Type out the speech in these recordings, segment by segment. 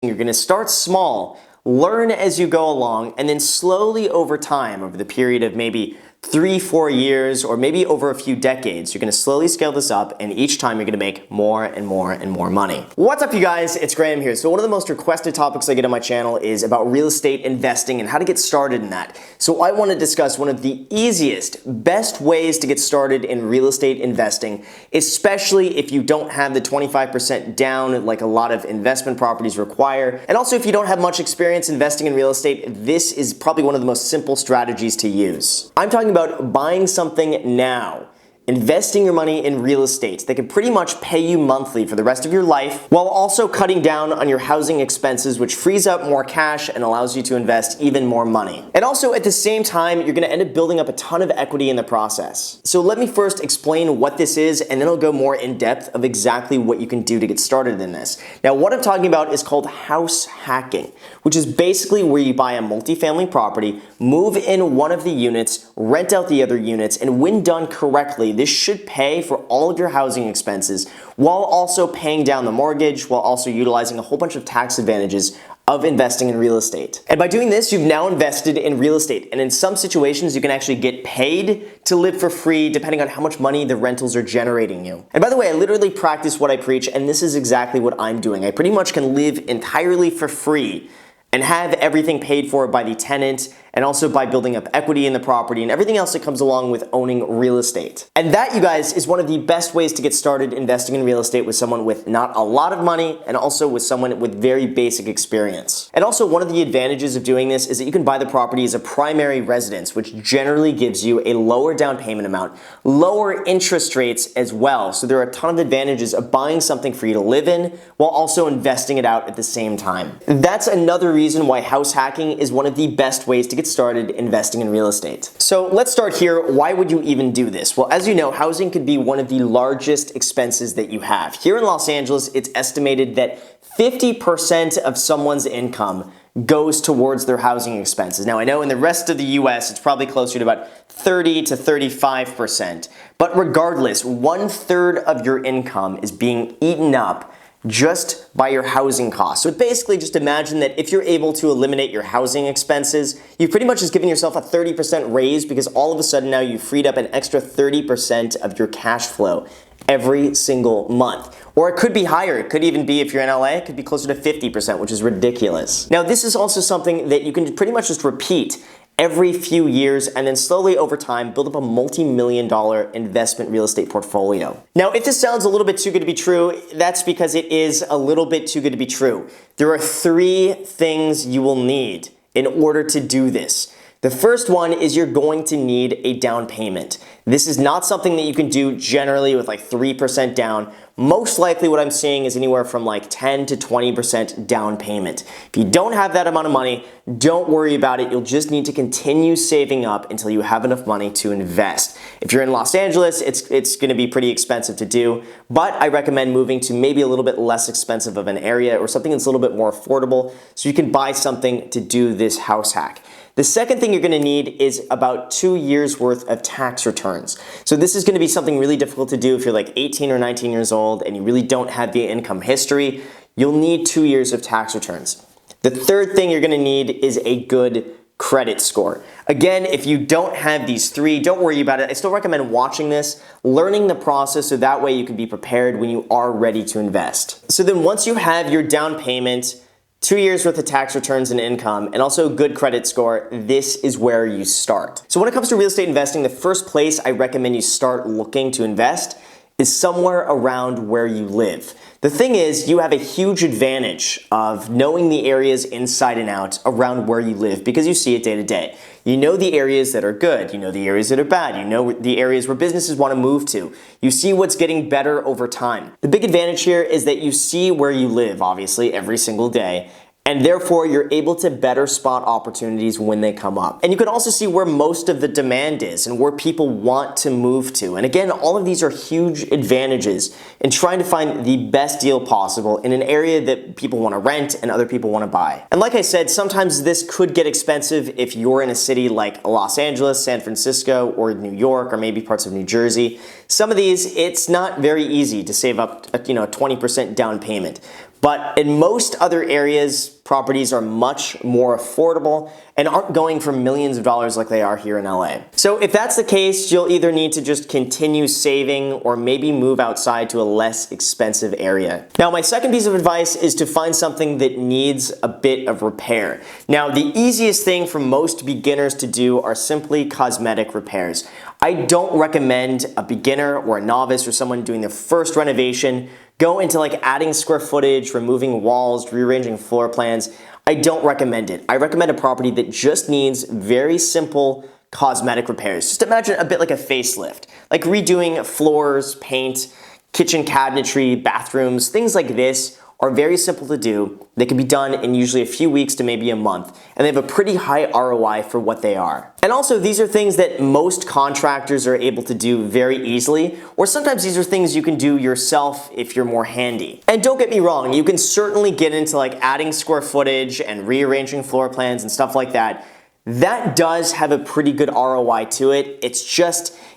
You're going to start small, learn as you go along, and then slowly over time, over the period of maybe 3-4 years, or maybe over a few decades, you're going to slowly scale this up, and each time you're going to make more and more and more money. What's up, you guys? It's Graham here. So one of the most requested topics I get on my channel is about real estate investing and how to get started in that. So I want to discuss one of the easiest, best ways to get started in real estate investing, especially if you don't have the 25% down like a lot of investment properties require. And also if you don't have much experience investing in real estate, this is probably one of the most simple strategies to use. I'm talking about buying something now, investing your money in real estate that can pretty much pay you monthly for the rest of your life, while also cutting down on your housing expenses, which frees up more cash and allows you to invest even more money. And also at the same time, you're going to end up building up a ton of equity in the process. So let me first explain what this is, and then I'll go more in depth of exactly what you can do to get started in this. Now, what I'm talking about is called house hacking, which is basically where you buy a multifamily property, move in one of the units, rent out the other units, and when done correctly, this should pay for all of your housing expenses while also paying down the mortgage, while also utilizing a whole bunch of tax advantages of investing in real estate. And by doing this, you've now invested in real estate. And in some situations, you can actually get paid to live for free depending on how much money the rentals are generating you. And by the way, I literally practice what I preach, and this is exactly what I'm doing. I pretty much can live entirely for free and have everything paid for by the tenant, and also by building up equity in the property and everything else that comes along with owning real estate. And that, you guys, is one of the best ways to get started investing in real estate with someone with not a lot of money, and also with someone with very basic experience. And also, one of the advantages of doing this is that you can buy the property as a primary residence, which generally gives you a lower down payment amount, lower interest rates as well. So there are a ton of advantages of buying something for you to live in while also investing it out at the same time. That's another reason why house hacking is one of the best ways to get started investing in real estate. So let's start here. Why would you even do this? Well, as you know, housing could be one of the largest expenses that you have. Here in Los Angeles, it's estimated that 50% of someone's income goes towards their housing expenses. Now, I know in the rest of the US, it's probably closer to about 30 to 35%. But regardless, 1/3 of your income is being eaten up just by your housing costs. So basically, just imagine that if you're able to eliminate your housing expenses, you've pretty much just given yourself a 30% raise, because all of a sudden now you've freed up an extra 30% of your cash flow every single month. Or it could be higher. It could even be, if you're in LA, it could be closer to 50%, which is ridiculous. Now, this is also something that you can pretty much just repeat every few years, and then slowly over time build up a multi-million-dollar investment real estate portfolio. Now, if this sounds a little bit too good to be true, that's because it is a little bit too good to be true. There are 3 things you will need in order to do this. The first one is you're going to need a down payment. This is not something that you can do generally with like 3% down. Most likely what I'm seeing is anywhere from like 10 to 20% down payment. If you don't have that amount of money, don't worry about it. You'll just need to continue saving up until you have enough money to invest. If you're in Los Angeles, it's going to be pretty expensive to do, but I recommend moving to maybe a little bit less expensive of an area, or something that's a little bit more affordable, so you can buy something to do this house hack. The second thing you're going to need is about 2 years worth of tax returns. So this is going to be something really difficult to do if you're like 18 or 19 years old and you really don't have the income history. You'll need 2 years of tax returns. The third thing you're going to need is a good credit score. Again, if you don't have these 3, don't worry about it. I still recommend watching this, learning the process, so that way you can be prepared when you are ready to invest. So then once you have your down payment, 2 years worth of tax returns and income, and also a good credit score, this is where you start. So when it comes to real estate investing, the first place I recommend you start looking to invest is somewhere around where you live. The thing is, you have a huge advantage of knowing the areas inside and out around where you live, because you see it day to day. You know the areas that are good, you know the areas that are bad, you know the areas where businesses want to move to. You see what's getting better over time. The big advantage here is that you see where you live, obviously, every single day, and therefore you're able to better spot opportunities when they come up. And you can also see where most of the demand is and where people want to move to. And again, all of these are huge advantages in trying to find the best deal possible in an area that people want to rent and other people want to buy. And like I said, sometimes this could get expensive if you're in a city like Los Angeles, San Francisco, or New York, or maybe parts of New Jersey. Some of these, it's not very easy to save up a 20% down payment. But in most other areas, properties are much more affordable and aren't going for millions of dollars like they are here in LA. So if that's the case, you'll either need to just continue saving or maybe move outside to a less expensive area. Now, my second piece of advice is to find something that needs a bit of repair. Now, the easiest thing for most beginners to do are simply cosmetic repairs. I don't recommend a beginner or a novice or someone doing their first renovation go into like adding square footage, removing walls, rearranging floor plans. I don't recommend it. I recommend a property that just needs very simple cosmetic repairs. Just imagine a bit like a facelift, like redoing floors, paint, kitchen cabinetry, bathrooms, things like this are very simple to do. They can be done in usually a few weeks to maybe a month, and they have a pretty high ROI for what they are. And also, these are things that most contractors are able to do very easily, or sometimes these are things you can do yourself if you're more handy. And don't get me wrong, you can certainly get into like adding square footage and rearranging floor plans and stuff like that. That does have a pretty good ROI to it.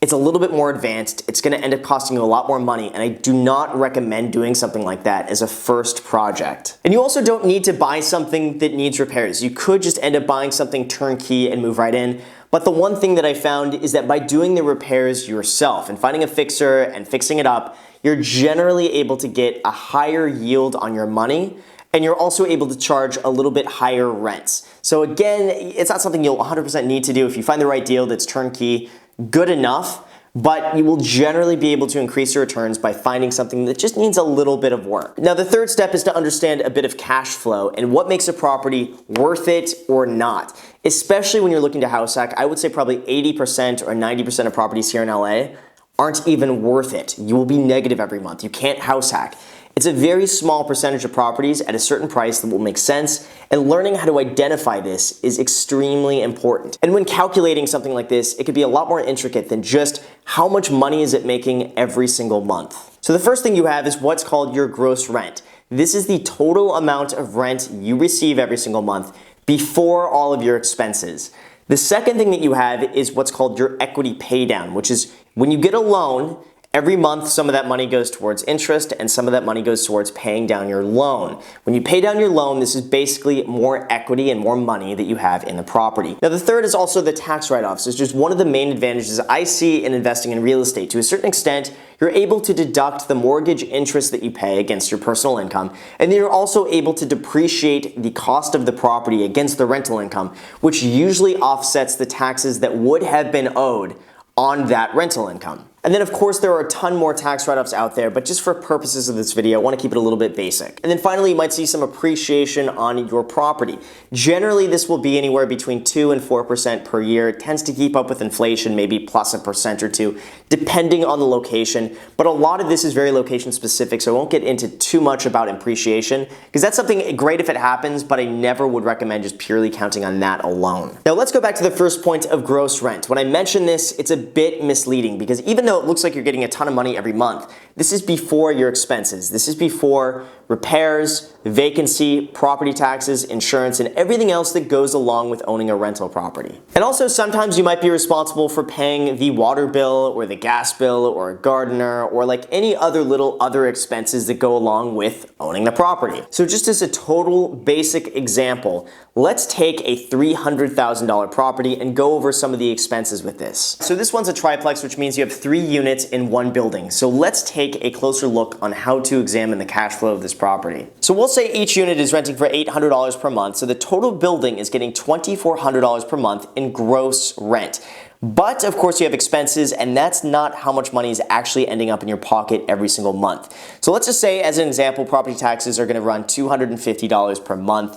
It's a little bit more advanced. It's gonna end up costing you a lot more money, and I do not recommend doing something like that as a first project. And you also don't need to buy something that needs repairs. You could just end up buying something turnkey and move right in. But the one thing that I found is that by doing the repairs yourself and finding a fixer and fixing it up, you're generally able to get a higher yield on your money, and you're also able to charge a little bit higher rents. So again, it's not something you'll 100% need to do. If you find the right deal that's turnkey, good enough, but you will generally be able to increase your returns by finding something that just needs a little bit of work. Now, the third step is to understand a bit of cash flow and what makes a property worth it or not. Especially when you're looking to house hack, I would say probably 80% or 90% of properties here in LA aren't even worth it. You will be negative every month. You can't house hack. It's a very small percentage of properties at a certain price that will make sense, and learning how to identify this is extremely important. And when calculating something like this, it could be a lot more intricate than just how much money is it making every single month. So the first thing you have is what's called your gross rent. This is the total amount of rent you receive every single month before all of your expenses. The second thing that you have is what's called your equity pay down, which is when you get a loan, every month, some of that money goes towards interest and some of that money goes towards paying down your loan. When you pay down your loan, this is basically more equity and more money that you have in the property. Now, the third is also the tax write-offs. It's just one of the main advantages I see in investing in real estate. To a certain extent, you're able to deduct the mortgage interest that you pay against your personal income, and then you're also able to depreciate the cost of the property against the rental income, which usually offsets the taxes that would have been owed on that rental income. And then of course there are a ton more tax write-offs out there, but just for purposes of this video, I want to keep it a little bit basic. And then finally, you might see some appreciation on your property. Generally, this will be anywhere between 2 and 4% per year. It tends to keep up with inflation, maybe plus 1% or 2, depending on the location. But a lot of this is very location specific, so I won't get into too much about appreciation, because that's something great if it happens, but I never would recommend just purely counting on that alone. Now let's go back to the first point of gross rent. When I mention this, it's a bit misleading, because even though it looks like you're getting a ton of money every month, this is before your expenses. This is before repairs, vacancy, property taxes, insurance, and everything else that goes along with owning a rental property. And also, sometimes you might be responsible for paying the water bill or the gas bill or a gardener or like any other little other expenses that go along with owning the property. So just as a total basic example, let's take a $300,000 property and go over some of the expenses with this. So this one's a triplex, which means you have 3 units in one building. So let's take a closer look on how to examine the cash flow of this property. So we'll say each unit is renting for $800 per month, so the total building is getting $2,400 per month in gross rent. But of course you have expenses, and that's not how much money is actually ending up in your pocket every single month. So let's just say, as an example, property taxes are going to run $250 per month.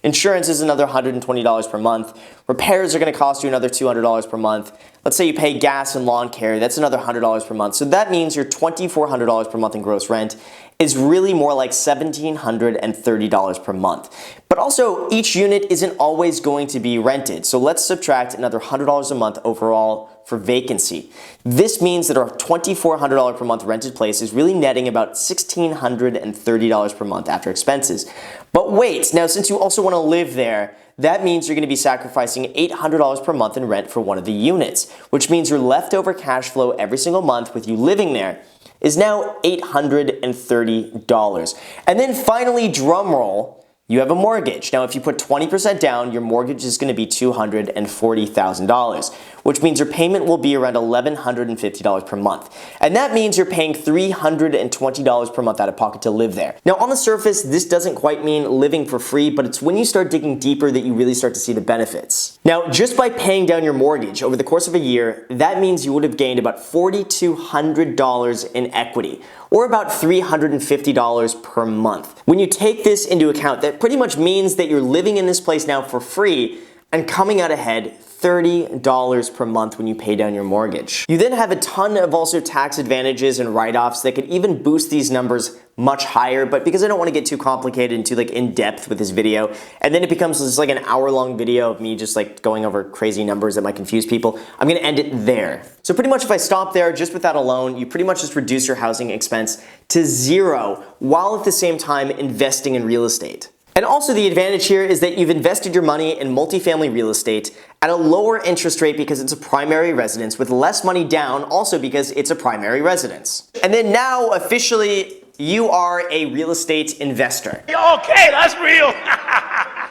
Insurance is another $120 per month. Repairs are going to cost you another $200 per month. Let's say you pay gas and lawn care, that's another $100 per month. So that means your $2,400 per month in gross rent is really more like $1,730 per month. But also, each unit isn't always going to be rented. So let's subtract another $100 a month overall for vacancy. This means that our $2,400 per month rented place is really netting about $1,630 per month after expenses. But wait, now since you also want to live there, that means you're going to be sacrificing $800 per month in rent for one of the units, which means your leftover cash flow every single month with you living there is now $830. And then finally, drum roll, you have a mortgage. Now, if you put 20% down, your mortgage is going to be $240,000, which means your payment will be around $1,150 per month. And that means you're paying $320 per month out of pocket to live there. Now, on the surface, this doesn't quite mean living for free, but it's when you start digging deeper that you really start to see the benefits. Now, just by paying down your mortgage over the course of a year, that means you would have gained about $4,200 in equity, or about $350 per month. When you take this into account, that pretty much means that you're living in this place now for free and coming out ahead $30 per month when you pay down your mortgage. You then have a ton of also tax advantages and write-offs that could even boost these numbers much higher, but because I don't want to get too complicated and too in depth with this video, and then it becomes just like an hour-long video of me just going over crazy numbers that might confuse people, I'm gonna end it there. So pretty much if I stop there, just with that alone, you pretty much just reduce your housing expense to zero while at the same time investing in real estate. And also the advantage here is that you've invested your money in multifamily real estate at a lower interest rate because it's a primary residence, with less money down also because it's a primary residence. And then now officially you are a real estate investor. Okay, that's real.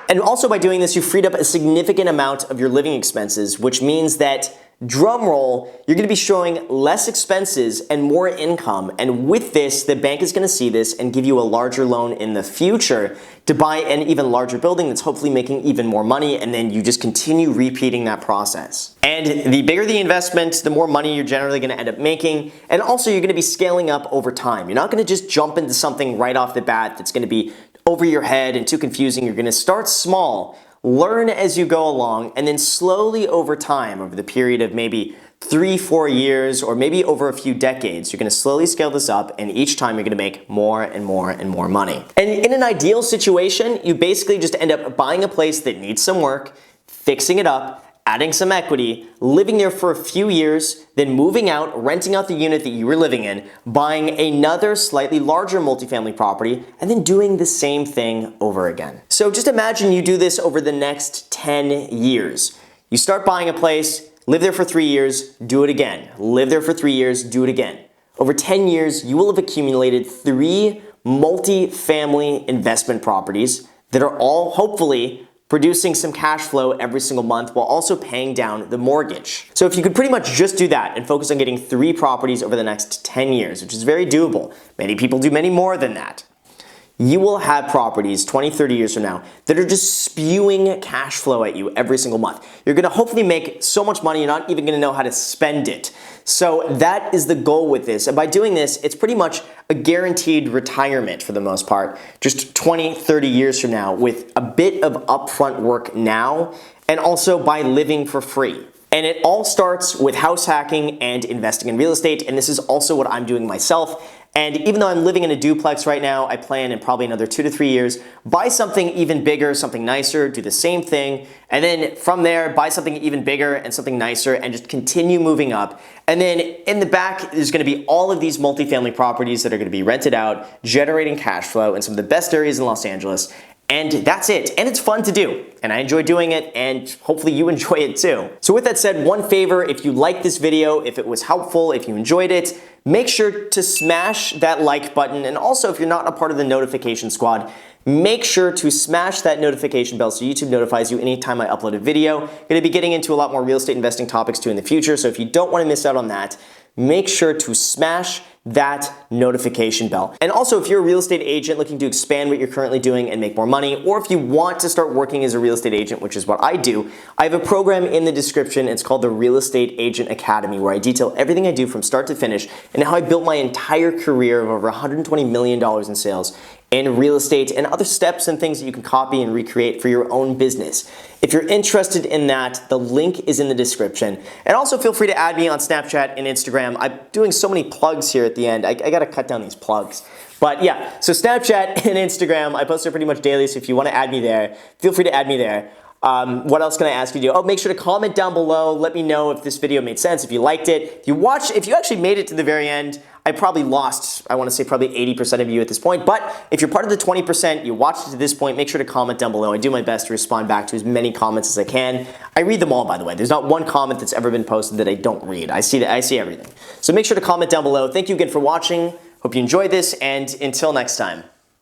And also by doing this, you freed up a significant amount of your living expenses, which means that, drum roll, you're going to be showing less expenses and more income. And with this, the bank is going to see this and give you a larger loan in the future to buy an even larger building that's hopefully making even more money, and then you just continue repeating that process. And the bigger the investment, the more money you're generally going to end up making, and also you're going to be scaling up over time. You're not going to just jump into something right off the bat that's going to be over your head and too confusing. You're going to start small, learn as you go along, and then slowly over time, over the period of maybe 3-4 years, or maybe over a few decades, you're going to slowly scale this up, and each time you're going to make more and more and more money. And in an ideal situation, you basically just end up buying a place that needs some work, fixing it up, adding some equity, living there for a few years, then moving out, renting out the unit that you were living in, buying another slightly larger multifamily property, and then doing the same thing over again. So just imagine you do this over the next 10 years. You start buying a place, live there for 3 years, do it again. Live there for 3 years, do it again. Over 10 years, you will have accumulated 3 multi-family investment properties that are all hopefully producing some cash flow every single month while also paying down the mortgage. So if you could pretty much just do that and focus on getting 3 properties over the next 10 years, which is very doable, many people do many more than that, you will have properties 20, 30 years from now that are just spewing cash flow at you every single month. You're gonna hopefully make so much money, you're not even gonna know how to spend it. So that is the goal with this. And by doing this, it's pretty much a guaranteed retirement for the most part, just 20, 30 years from now, with a bit of upfront work now, and also by living for free. And it all starts with house hacking and investing in real estate, and this is also what I'm doing myself. And even though I'm living in a duplex right now, I plan in probably another 2 to 3 years, buy something even bigger, something nicer, do the same thing, and then from there, buy something even bigger and something nicer, and just continue moving up. And then in the back, there's gonna be all of these multifamily properties that are gonna be rented out, generating cash flow in some of the best areas in Los Angeles. And that's it. And it's fun to do. And I enjoy doing it, and hopefully you enjoy it too. So with that said, one favor, if you liked this video, if it was helpful, if you enjoyed it, make sure to smash that like button. And also, if you're not a part of the notification squad, make sure to smash that notification bell so YouTube notifies you anytime I upload a video. I'm gonna be getting into a lot more real estate investing topics too in the future, so if you don't wanna miss out on that, make sure to smash that notification bell. And also, if you're a real estate agent looking to expand what you're currently doing and make more money, or if you want to start working as a real estate agent, which is what I do, I have a program in the description. It's called the Real Estate Agent Academy, where I detail everything I do from start to finish and how I built my entire career of over $120 million in sales in real estate, and other steps and things that you can copy and recreate for your own business. If you're interested in that, the link is in the description. And also feel free to add me on Snapchat and Instagram. I'm doing so many plugs here at the end. I gotta cut down these plugs. But yeah, so Snapchat and Instagram, I post there pretty much daily, so if you wanna add me there, feel free to add me there. What else can I ask you to do? Oh, make sure to comment down below. Let me know if this video made sense, if you liked it. If you actually made it to the very end, I probably lost, I want to say probably 80% of you at this point. But if you're part of the 20%, you watched it to this point, make sure to comment down below. I do my best to respond back to as many comments as I can. I read them all, by the way. There's not one comment that's ever been posted that I don't read. I see everything. So make sure to comment down below. Thank you again for watching. Hope you enjoyed this, and until next time.